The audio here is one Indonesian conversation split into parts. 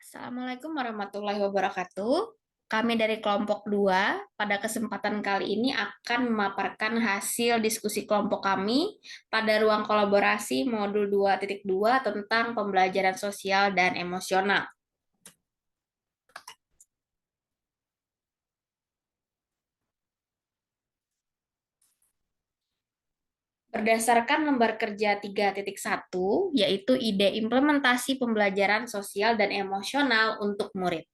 Assalamualaikum warahmatullahi wabarakatuh. Kami dari kelompok 2 pada kesempatan kali ini akan memaparkan hasil diskusi kelompok kami pada ruang kolaborasi modul 2.2 tentang pembelajaran sosial dan emosional. Berdasarkan lembar kerja 3.1, yaitu ide implementasi pembelajaran sosial dan emosional untuk murid.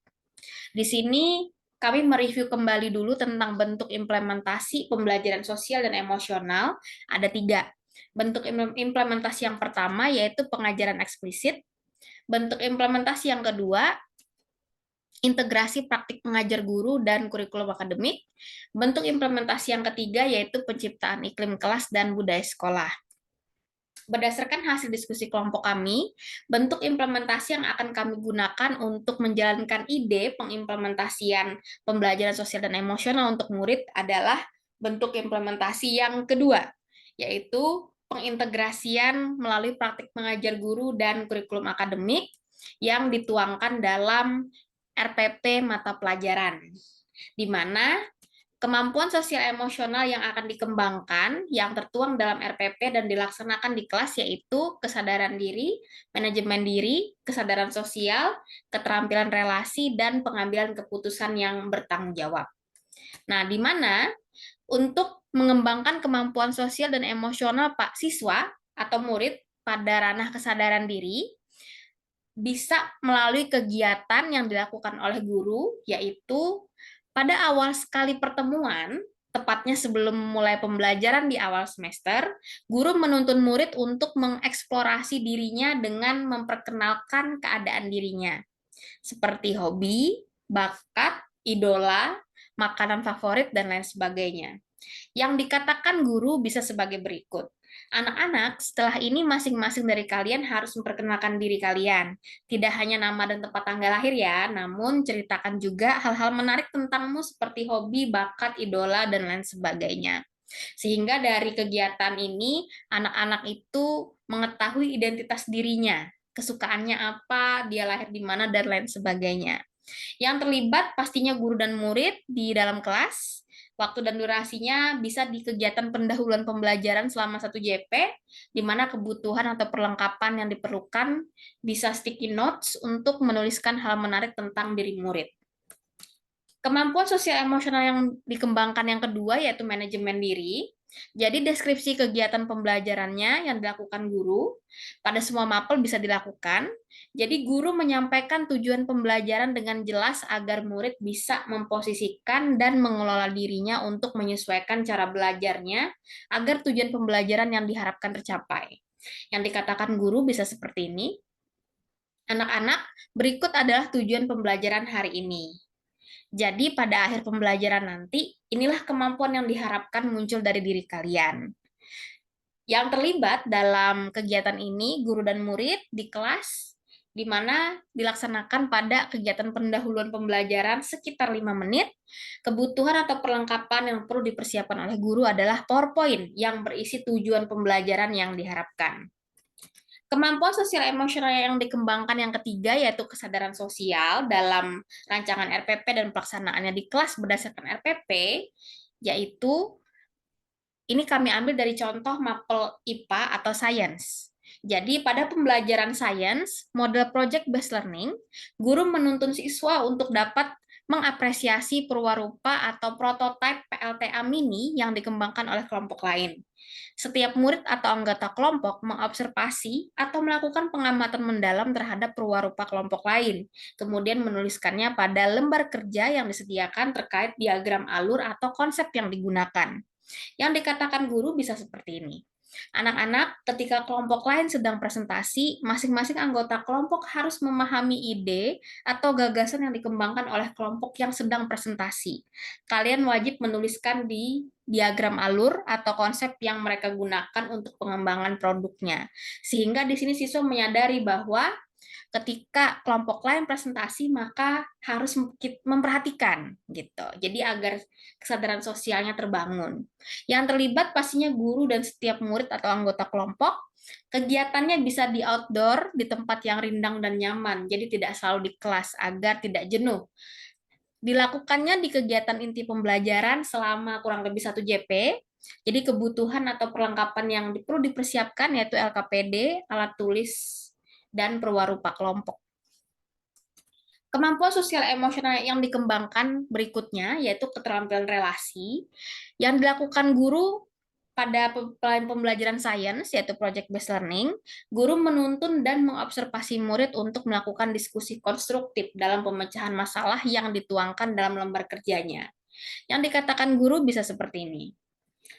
Di sini kami mereview kembali dulu tentang bentuk implementasi pembelajaran sosial dan emosional. Ada 3. Bentuk implementasi yang pertama yaitu pengajaran eksplisit. Bentuk implementasi yang kedua, integrasi praktik pengajar guru dan kurikulum akademik. Bentuk implementasi yang ketiga yaitu penciptaan iklim kelas dan budaya sekolah. Berdasarkan hasil diskusi kelompok kami, bentuk implementasi yang akan kami gunakan untuk menjalankan ide pengimplementasian pembelajaran sosial dan emosional untuk murid adalah bentuk implementasi yang kedua, yaitu pengintegrasian melalui praktik mengajar guru dan kurikulum akademik yang dituangkan dalam RPP mata pelajaran, di mana kemampuan sosial emosional yang akan dikembangkan yang tertuang dalam RPP dan dilaksanakan di kelas yaitu kesadaran diri, manajemen diri, kesadaran sosial, keterampilan relasi, dan pengambilan keputusan yang bertanggung jawab. Nah, di mana untuk mengembangkan kemampuan sosial dan emosional Pak siswa atau murid pada ranah kesadaran diri bisa melalui kegiatan yang dilakukan oleh guru, yaitu pada awal sekali pertemuan, tepatnya sebelum mulai pembelajaran di awal semester, guru menuntun murid untuk mengeksplorasi dirinya dengan memperkenalkan keadaan dirinya, seperti hobi, bakat, idola, makanan favorit, dan lain sebagainya. Yang dikatakan guru bisa sebagai berikut. Anak-anak, setelah ini masing-masing dari kalian harus memperkenalkan diri kalian. Tidak hanya nama dan tempat tanggal lahir ya, namun ceritakan juga hal-hal menarik tentangmu seperti hobi, bakat, idola, dan lain sebagainya. Sehingga dari kegiatan ini, anak-anak itu mengetahui identitas dirinya, kesukaannya apa, dia lahir di mana, dan lain sebagainya. Yang terlibat pastinya guru dan murid di dalam kelas. Waktu dan durasinya bisa di kegiatan pendahuluan pembelajaran selama 1 JP, di mana kebutuhan atau perlengkapan yang diperlukan bisa sticky notes untuk menuliskan hal menarik tentang diri murid. Kemampuan sosial emosional yang dikembangkan yang kedua yaitu manajemen diri. Jadi deskripsi kegiatan pembelajarannya yang dilakukan guru pada semua mapel bisa dilakukan. Jadi guru menyampaikan tujuan pembelajaran dengan jelas agar murid bisa memposisikan dan mengelola dirinya untuk menyesuaikan cara belajarnya agar tujuan pembelajaran yang diharapkan tercapai. Yang dikatakan guru bisa seperti ini. Anak-anak, berikut adalah tujuan pembelajaran hari ini. Jadi pada akhir pembelajaran nanti, inilah kemampuan yang diharapkan muncul dari diri kalian. Yang terlibat dalam kegiatan ini, guru dan murid di kelas, di mana dilaksanakan pada kegiatan pendahuluan pembelajaran sekitar 5 menit. Kebutuhan atau perlengkapan yang perlu dipersiapkan oleh guru adalah PowerPoint yang berisi tujuan pembelajaran yang diharapkan. Kemampuan sosial emosional yang dikembangkan yang ketiga yaitu kesadaran sosial dalam rancangan RPP dan pelaksanaannya di kelas berdasarkan RPP, yaitu ini kami ambil dari contoh mapel IPA atau Science. Jadi pada pembelajaran sains, model project based learning, guru menuntun siswa untuk dapat mengapresiasi perwarupa atau prototipe PLTA mini yang dikembangkan oleh kelompok lain. Setiap murid atau anggota kelompok mengobservasi atau melakukan pengamatan mendalam terhadap perwarupa kelompok lain, kemudian menuliskannya pada lembar kerja yang disediakan terkait diagram alur atau konsep yang digunakan. Yang dikatakan guru bisa seperti ini. Anak-anak, ketika kelompok lain sedang presentasi, masing-masing anggota kelompok harus memahami ide atau gagasan yang dikembangkan oleh kelompok yang sedang presentasi. Kalian wajib menuliskan di diagram alur atau konsep yang mereka gunakan untuk pengembangan produknya. Sehingga di sini siswa menyadari bahwa ketika kelompok lain presentasi maka harus memperhatikan gitu. Jadi agar kesadaran sosialnya terbangun. Yang terlibat pastinya guru dan setiap murid atau anggota kelompok. Kegiatannya bisa di outdoor, di tempat yang rindang dan nyaman, jadi tidak selalu di kelas agar tidak jenuh. Dilakukannya di kegiatan inti pembelajaran selama kurang lebih 1 JP. Jadi kebutuhan atau perlengkapan yang perlu dipersiapkan yaitu LKPD, alat tulis, dan perwarupa kelompok. Kemampuan sosial emosional yang dikembangkan berikutnya yaitu keterampilan relasi yang dilakukan guru pada pembelajaran sains yaitu project based learning. Guru menuntun dan mengobservasi murid untuk melakukan diskusi konstruktif dalam pemecahan masalah yang dituangkan dalam lembar kerjanya. Yang dikatakan guru bisa seperti ini.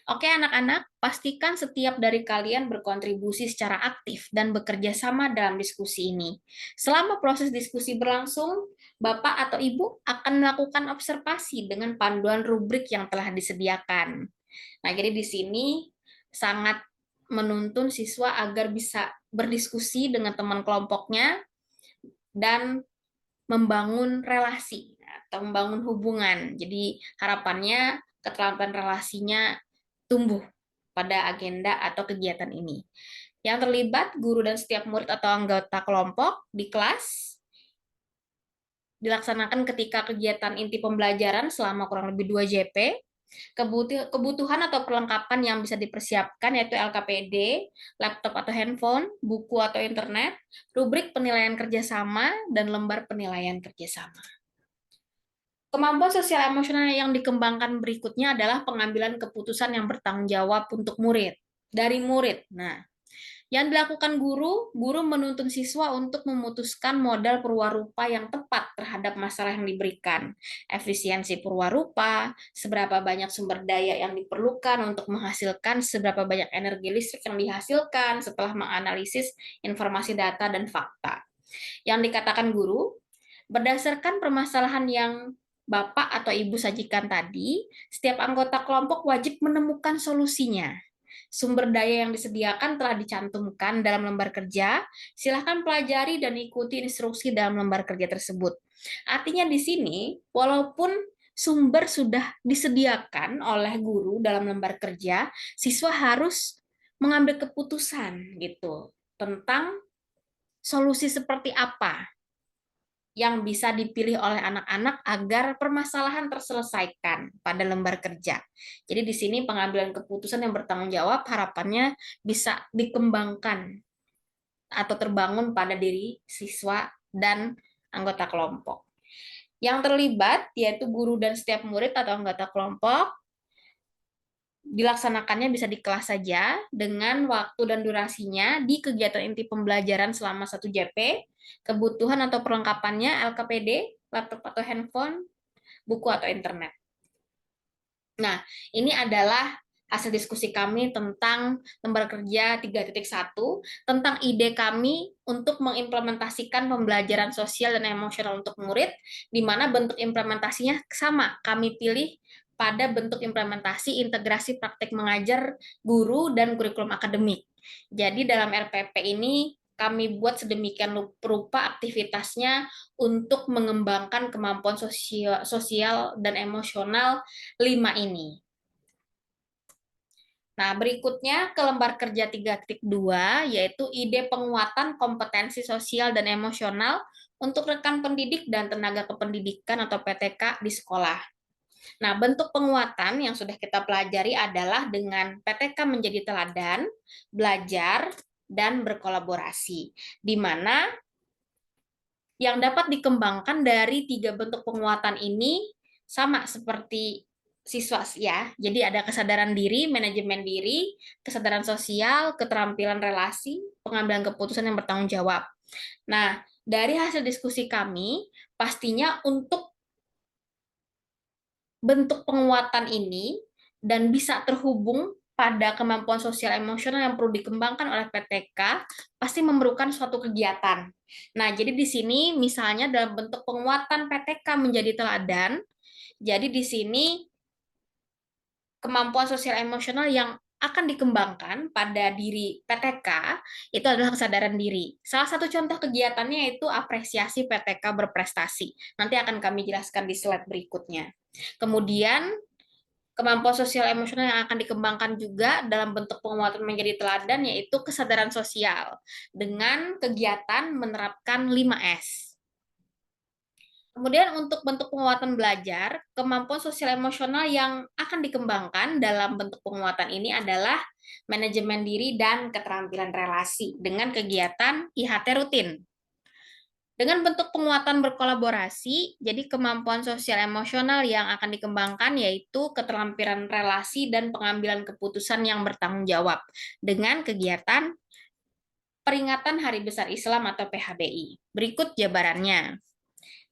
Oke anak-anak, pastikan setiap dari kalian berkontribusi secara aktif dan bekerja sama dalam diskusi ini. Selama proses diskusi berlangsung, Bapak atau Ibu akan melakukan observasi dengan panduan rubrik yang telah disediakan. Nah, jadi di sini sangat menuntun siswa agar bisa berdiskusi dengan teman kelompoknya dan membangun relasi atau membangun hubungan. Jadi harapannya keterampilan relasinya tumbuh pada agenda atau kegiatan ini. Yang terlibat guru dan setiap murid atau anggota kelompok di kelas dilaksanakan ketika kegiatan inti pembelajaran selama kurang lebih 2 JP. Kebutuhan atau perlengkapan yang bisa dipersiapkan yaitu LKPD, laptop atau handphone, buku atau internet, rubrik penilaian kerjasama, dan lembar penilaian kerjasama. Kemampuan sosial emosional yang dikembangkan berikutnya adalah pengambilan keputusan yang bertanggung jawab untuk murid, dari murid. Nah, yang dilakukan guru menuntun siswa untuk memutuskan modal perwarupa yang tepat terhadap masalah yang diberikan. Efisiensi perwarupa, seberapa banyak sumber daya yang diperlukan untuk menghasilkan seberapa banyak energi listrik yang dihasilkan setelah menganalisis informasi data dan fakta. Yang dikatakan guru, berdasarkan permasalahan yang Bapak atau Ibu sajikan tadi, setiap anggota kelompok wajib menemukan solusinya. Sumber daya yang disediakan telah dicantumkan dalam lembar kerja. Silahkan pelajari dan ikuti instruksi dalam lembar kerja tersebut. Artinya di sini, walaupun sumber sudah disediakan oleh guru dalam lembar kerja, siswa harus mengambil keputusan gitu tentang solusi seperti apa yang bisa dipilih oleh anak-anak agar permasalahan terselesaikan pada lembar kerja. Jadi di sini pengambilan keputusan yang bertanggung jawab harapannya bisa dikembangkan atau terbangun pada diri siswa dan anggota kelompok. Yang terlibat yaitu guru dan setiap murid atau anggota kelompok. Dilaksanakannya bisa di kelas saja dengan waktu dan durasinya di kegiatan inti pembelajaran selama 1 JP, kebutuhan atau perlengkapannya LKPD, laptop atau handphone, buku atau internet. Nah, ini adalah hasil diskusi kami tentang lembar kerja 3.1, tentang ide kami untuk mengimplementasikan pembelajaran sosial dan emosional untuk murid, di mana bentuk implementasinya sama, kami pilih pada bentuk implementasi integrasi praktek mengajar guru dan kurikulum akademik. Jadi dalam RPP ini kami buat sedemikian rupa aktivitasnya untuk mengembangkan kemampuan sosial dan emosional 5 ini. Nah, berikutnya ke lembar kerja 3.2, yaitu ide penguatan kompetensi sosial dan emosional untuk rekan pendidik dan tenaga kependidikan atau PTK di sekolah. Nah, bentuk penguatan yang sudah kita pelajari adalah dengan PTK menjadi teladan, belajar, dan berkolaborasi, di mana yang dapat dikembangkan dari 3 bentuk penguatan ini sama seperti siswa ya. Jadi ada kesadaran diri, manajemen diri, kesadaran sosial, keterampilan relasi, pengambilan keputusan yang bertanggung jawab. Nah, dari hasil diskusi kami, pastinya untuk bentuk penguatan ini dan bisa terhubung pada kemampuan sosial emosional yang perlu dikembangkan oleh PTK pasti memerlukan suatu kegiatan. Nah, jadi di sini misalnya dalam bentuk penguatan PTK menjadi teladan, jadi di sini kemampuan sosial emosional yang akan dikembangkan pada diri PTK itu adalah kesadaran diri. Salah satu contoh kegiatannya itu apresiasi PTK berprestasi. Nanti akan kami jelaskan di slide berikutnya. Kemudian Kemampuan sosial emosional yang akan dikembangkan juga dalam bentuk penguatan menjadi teladan, yaitu kesadaran sosial dengan kegiatan menerapkan 5S. Kemudian untuk bentuk penguatan belajar, kemampuan sosial emosional yang akan dikembangkan dalam bentuk penguatan ini adalah manajemen diri dan keterampilan relasi dengan kegiatan IHT rutin. Dengan bentuk penguatan berkolaborasi, jadi kemampuan sosial emosional yang akan dikembangkan yaitu keterampilan relasi dan pengambilan keputusan yang bertanggung jawab dengan kegiatan peringatan Hari Besar Islam atau PHBI. Berikut jabarannya.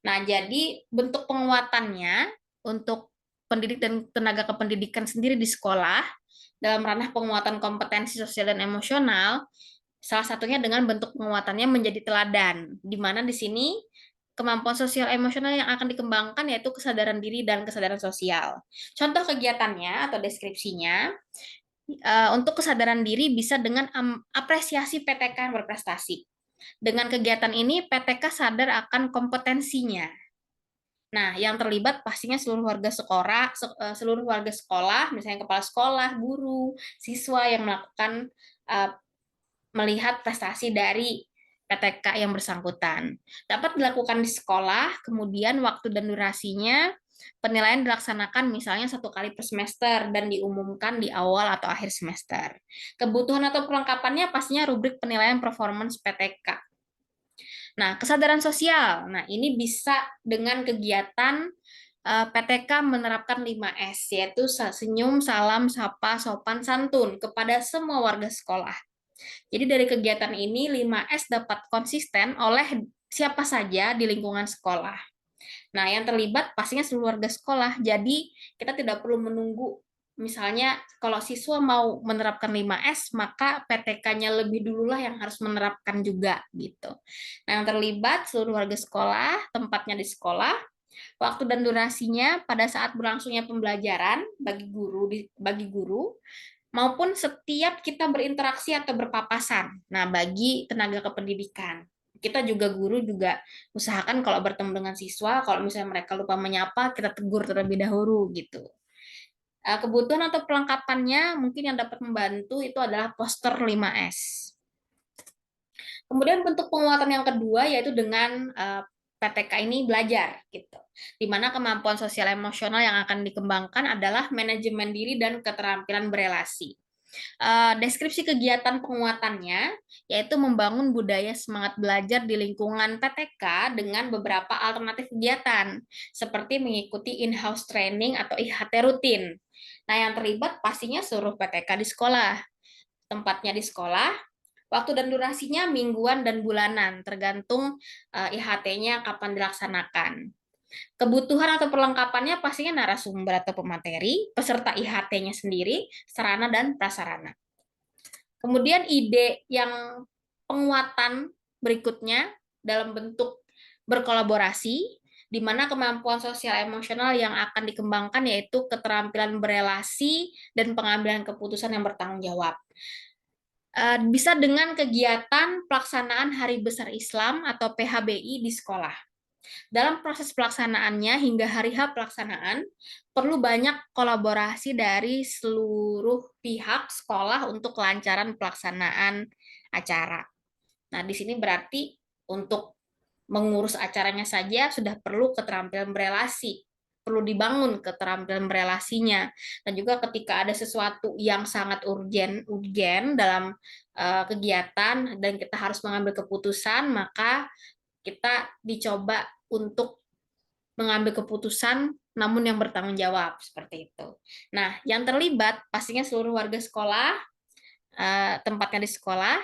Nah, jadi bentuk penguatannya untuk pendidik dan tenaga kependidikan sendiri di sekolah dalam ranah penguatan kompetensi sosial dan emosional, salah satunya dengan bentuk penguatannya menjadi teladan, di mana di sini kemampuan sosial emosional yang akan dikembangkan yaitu kesadaran diri dan kesadaran sosial. Contoh kegiatannya atau deskripsinya, untuk kesadaran diri bisa dengan apresiasi PTK yang berprestasi. Dengan kegiatan ini, PTK sadar akan kompetensinya. Nah, yang terlibat pastinya seluruh warga sekolah, misalnya kepala sekolah, guru, siswa yang melihat prestasi dari PTK yang bersangkutan. Dapat dilakukan di sekolah, kemudian waktu dan durasinya penilaian dilaksanakan misalnya 1 kali per semester dan diumumkan di awal atau akhir semester. Kebutuhan atau perlengkapannya pastinya rubrik penilaian performance PTK. Nah, kesadaran sosial. Nah, ini bisa dengan kegiatan PTK menerapkan 5S, yaitu senyum, salam, sapa, sopan, santun kepada semua warga sekolah. Jadi dari kegiatan ini 5S dapat konsisten oleh siapa saja di lingkungan sekolah. Nah, yang terlibat pastinya seluruh warga sekolah. Jadi kita tidak perlu menunggu. Misalnya kalau siswa mau menerapkan 5S, maka PTK-nya lebih dululah yang harus menerapkan juga gitu. Nah, yang terlibat seluruh warga sekolah, tempatnya di sekolah, waktu dan durasinya pada saat berlangsungnya pembelajaran bagi guru maupun setiap kita berinteraksi atau berpapasan. Nah, bagi tenaga kependidikan, kita juga guru juga usahakan kalau bertemu dengan siswa, kalau misalnya mereka lupa menyapa, kita tegur terlebih dahulu gitu. Kebutuhan atau perlengkapannya mungkin yang dapat membantu itu adalah poster 5S. Kemudian bentuk penguatan yang kedua yaitu dengan PTK ini belajar gitu. Di mana kemampuan sosial emosional yang akan dikembangkan adalah manajemen diri dan keterampilan berelasi. Deskripsi kegiatan penguatannya yaitu membangun budaya semangat belajar di lingkungan PTK dengan beberapa alternatif kegiatan seperti mengikuti in-house training atau IHT rutin. Nah, yang terlibat pastinya seluruh PTK di sekolah. Tempatnya di sekolah, waktu dan durasinya mingguan dan bulanan, tergantung IHT-nya kapan dilaksanakan. Kebutuhan atau perlengkapannya pastinya narasumber atau pemateri, peserta IHT-nya sendiri, sarana dan prasarana. Kemudian ide yang penguatan berikutnya dalam bentuk berkolaborasi, di mana kemampuan sosial emosional yang akan dikembangkan yaitu keterampilan berelasi dan pengambilan keputusan yang bertanggung jawab. Bisa dengan kegiatan pelaksanaan Hari Besar Islam atau PHBI di sekolah. Dalam proses pelaksanaannya hingga hari H pelaksanaan, perlu banyak kolaborasi dari seluruh pihak sekolah untuk kelancaran pelaksanaan acara. Nah, di sini berarti untuk mengurus acaranya saja sudah perlu keterampilan berelasi, perlu dibangun keterampilan berelasinya. Dan juga ketika ada sesuatu yang sangat urgen dalam kegiatan dan kita harus mengambil keputusan, maka kita dicoba untuk mengambil keputusan namun yang bertanggung jawab seperti itu. Nah, yang terlibat pastinya seluruh warga sekolah, tempatnya di sekolah,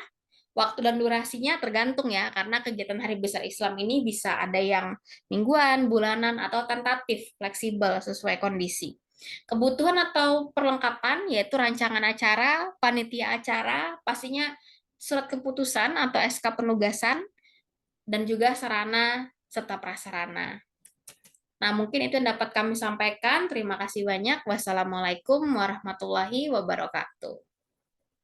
waktu dan durasinya tergantung ya, karena kegiatan Hari Besar Islam ini bisa ada yang mingguan, bulanan, atau tentatif, fleksibel sesuai kondisi. Kebutuhan atau perlengkapan yaitu rancangan acara, panitia acara, pastinya surat keputusan atau SK penugasan, dan juga sarana serta prasarana. Nah, mungkin itu yang dapat kami sampaikan. Terima kasih banyak. Wassalamualaikum warahmatullahi wabarakatuh.